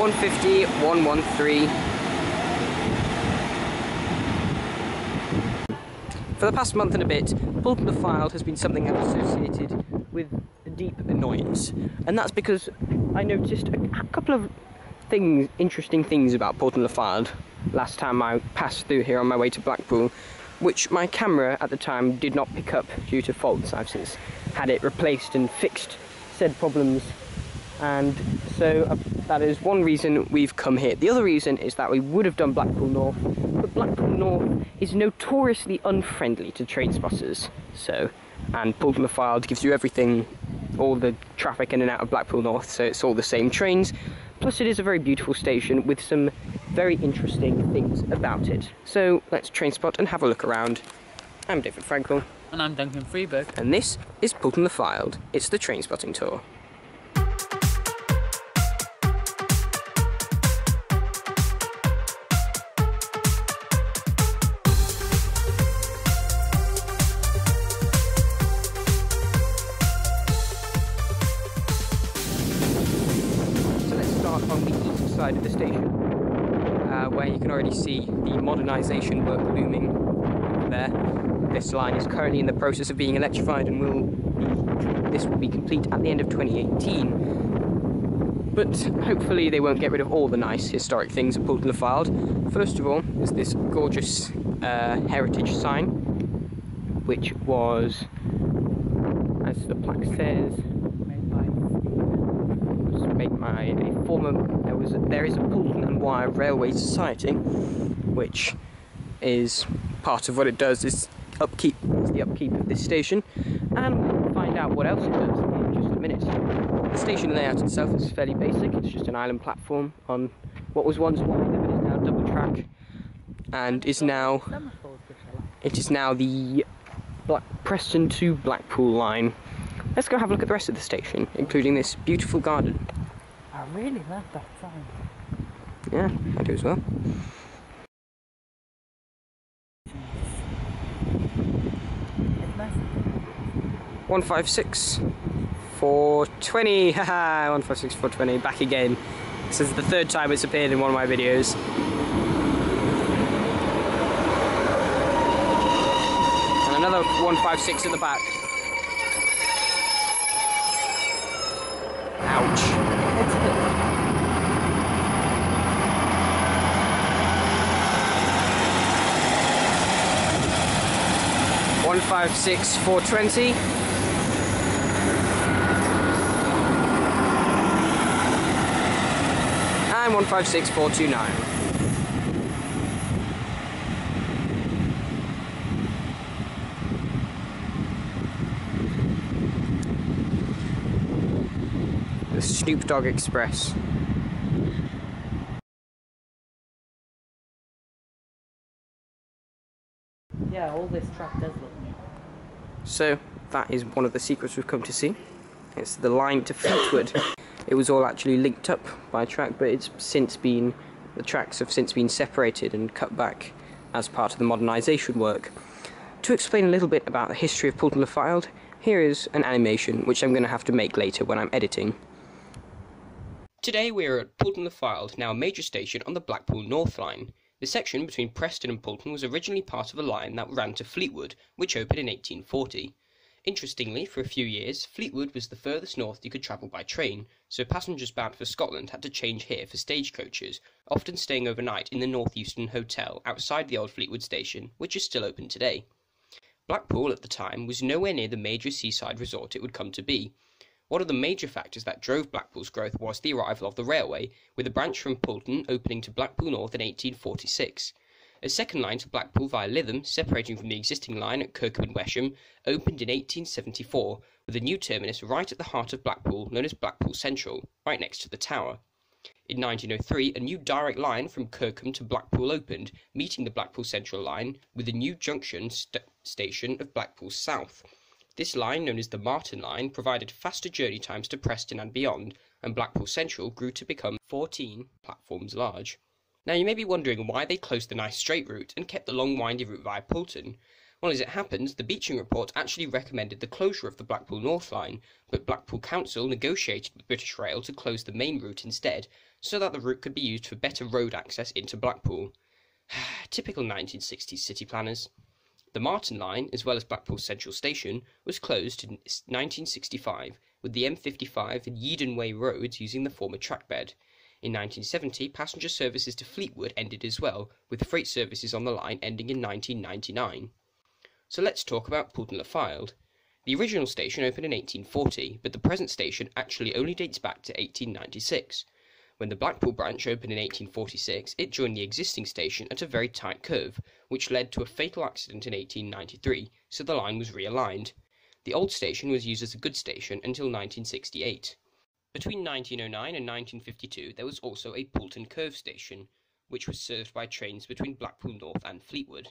150, 113. For the past month and a bit, Poulton-le-Fylde has been something I've associated with a deep annoyance. And that's because I noticed a couple of interesting things about Poulton-le-Fylde last time I passed through here on my way to Blackpool, which my camera at the time did not pick up due to faults. I've since had it replaced and fixed said problems, and so that is one reason we've come here. The other reason is that we would have done Blackpool North, but Blackpool North is notoriously unfriendly to train spotters. And Poulton-le-Fylde gives you everything, all the traffic in and out of Blackpool North, so it's all the same trains. Plus it is a very beautiful station with some very interesting things about it. So let's train spot and have a look around. I'm David Frankel. And I'm Duncan Freeberg. And this is Poulton-le-Fylde. It's the train spotting tour. On the east side of the station, where you can already see the modernisation work looming there. This line is currently in the process of being electrified and this will be complete at the end of 2018. But hopefully they won't get rid of all the nice historic things at Poulton-le-Fylde. First of all is this gorgeous heritage sign, which was, as the plaque says, there is a Poulton and Wyre Railway Society, which is part of what it does is the upkeep of this station, and we'll find out what else it does in just a minute. The station layout itself is fairly basic. It's just an island platform on what was once one but is now double track, and it is now the Preston to Blackpool line. Let's go have a look at the rest of the station, including this beautiful garden. I really love that sign. Yeah, I do as well. It's nice. 156 420. Haha, 156 420. Back again. This is the third time it's appeared in one of my videos. And another 156 at the back. Ouch. 156 420. And 156 429. The Snoop Dogg Express. Yeah, all this track does look new. So that is one of the secrets we've come to see. It's the line to Fleetwood. It was all actually linked up by a track, but the tracks have since been separated and cut back as part of the modernisation work. To explain a little bit about the history of Poulton-le-Fylde, here is an animation which I'm going to have to make later when I'm editing. Today we are at Poulton-le-Fylde, now a major station on the Blackpool North line. The section between Preston and Poulton was originally part of a line that ran to Fleetwood, which opened in 1840. Interestingly, for a few years, Fleetwood was the furthest north you could travel by train, so passengers bound for Scotland had to change here for stagecoaches, often staying overnight in the North Euston Hotel outside the old Fleetwood station, which is still open today. Blackpool at the time was nowhere near the major seaside resort it would come to be. One of the major factors that drove Blackpool's growth was the arrival of the railway, with a branch from Poulton opening to Blackpool North in 1846. A second line to Blackpool via Lytham, separating from the existing line at Kirkham and Wesham, opened in 1874, with a new terminus right at the heart of Blackpool, known as Blackpool Central, right next to the tower. In 1903, a new direct line from Kirkham to Blackpool opened, meeting the Blackpool Central line with a new junction station of Blackpool South. This line, known as the Marton Line, provided faster journey times to Preston and beyond, and Blackpool Central grew to become 14 platforms large. Now you may be wondering why they closed the nice straight route and kept the long windy route via Poulton. Well, as it happens, the beaching report actually recommended the closure of the Blackpool North line, but Blackpool Council negotiated with British Rail to close the main route instead, so that the route could be used for better road access into Blackpool. Typical 1960s city planners. The Marton Line, as well as Blackpool Central Station, was closed in 1965, with the M55 and Yeadon Way roads using the former trackbed. In 1970, passenger services to Fleetwood ended as well, with freight services on the line ending in 1999. So let's talk about Poulton-le-Fylde. The original station opened in 1840, but the present station actually only dates back to 1896. When the Blackpool branch opened in 1846, it joined the existing station at a very tight curve, which led to a fatal accident in 1893, so the line was realigned. The old station was used as a goods station until 1968. Between 1909 and 1952, there was also a Poulton Curve station, which was served by trains between Blackpool North and Fleetwood.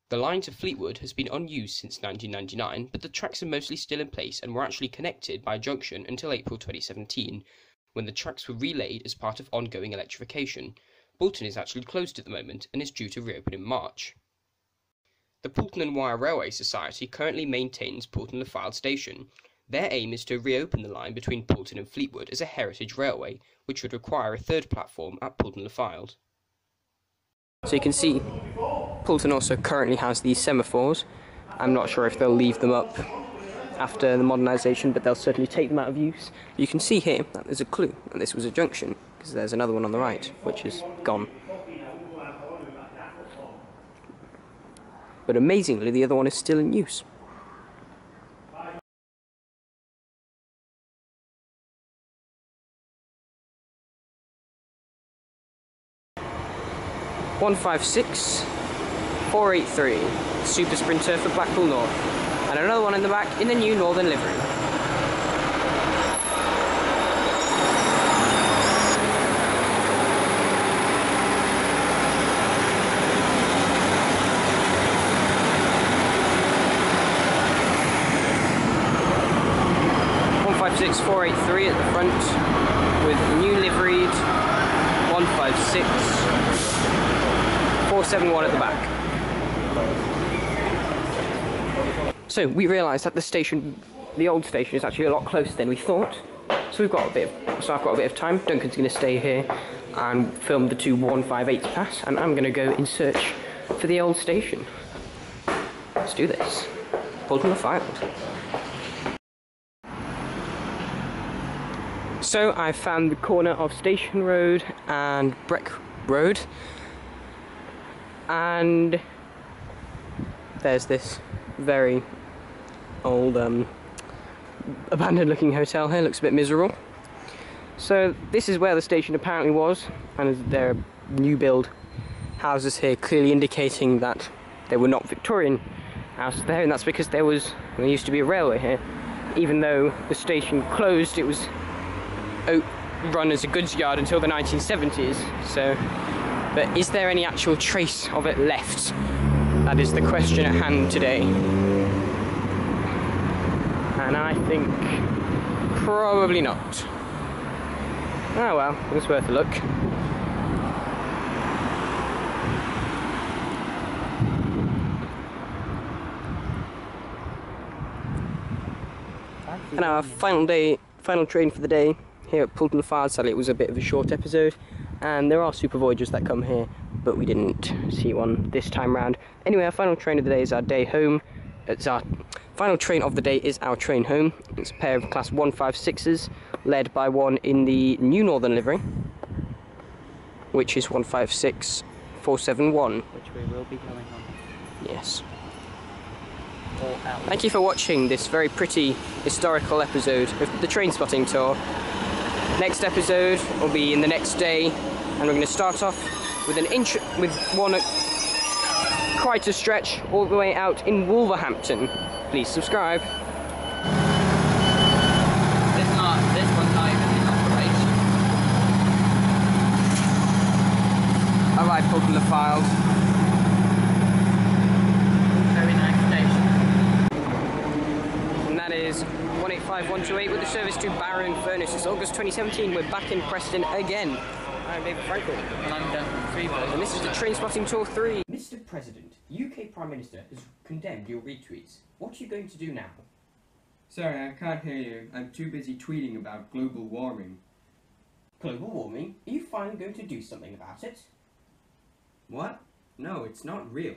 The line to Fleetwood has been unused since 1999, but the tracks are mostly still in place and were actually connected by a junction until April 2017, when the tracks were relaid as part of ongoing electrification. Poulton is actually closed at the moment and is due to reopen in March. The Poulton and Wyre Railway Society currently maintains Poulton-le-Fylde station. Their aim is to reopen the line between Poulton and Fleetwood as a heritage railway, which would require a third platform at Poulton-le-Fylde. So you can see Poulton also currently has these semaphores. I'm not sure if they'll leave them up after the modernisation, but they'll certainly take them out of use. You can see here that there's a clue that this was a junction, because there's another one on the right, which is gone. But amazingly, the other one is still in use. (156.483) Super Sprinter for Blackpool North, and another one in the back in the new northern livery. (156.483) at the front with new liveried 156.471 at the back. So we realised that the old station is actually a lot closer than we thought. So I've got a bit of time. Duncan's going to stay here and film the two 158s pass, and I'm going to go in search for the old station. Let's do this. Poulton-le-Fylde. So I found the corner of Station Road and Breck Road, and there's this very old abandoned looking hotel here. Looks a bit miserable. So this is where the station apparently was, and there are new build houses here clearly indicating that they were not Victorian houses there, and that's because there used to be a railway here. Even though the station closed, it was run as a goods yard until the 1970s. So, but is there any actual trace of it left? That is the question at hand today. And I think probably not. Oh well, it was worth a look. And our final train for the day here at Poulton-le-Fylde. Sadly, it was a bit of a short episode, and there are super voyages that come here, but we didn't see one this time round. Anyway, our final train of the day is our day home. It's our final train of the day is our train home. It's a pair of class 156s, led by one in the new northern livery, which is 156.471. Which we will be going on. Yes. Thank you for watching this very pretty historical episode of the Trainspotting tour. Next episode will be in the next day, and we're going to start off with one quite a stretch all the way out in Wolverhampton. Please subscribe. This one's not even in operation. Alright, Poulton-le-Fylde. Very nice station. And that is 185128 with the service to Barrow-in-Furness. It's August 2017. We're back in Preston again. I'm David Frankel. And I'm Duncan. And this is the Trainspotting Tour 3. Mr. President, UK Prime Minister has condemned your retweets. What are you going to do now? Sorry, I can't hear you. I'm too busy tweeting about global warming. Global warming? Are you finally going to do something about it? What? No, it's not real.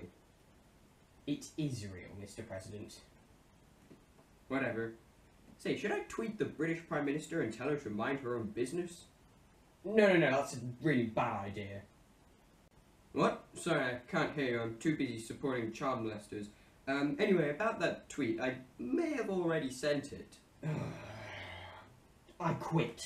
It is real, Mr. President. Whatever. Say, should I tweet the British Prime Minister and tell her to mind her own business? No, that's a really bad idea. What? Sorry, I can't hear you. I'm too busy supporting child molesters. Anyway, about that tweet, I may have already sent it. I quit.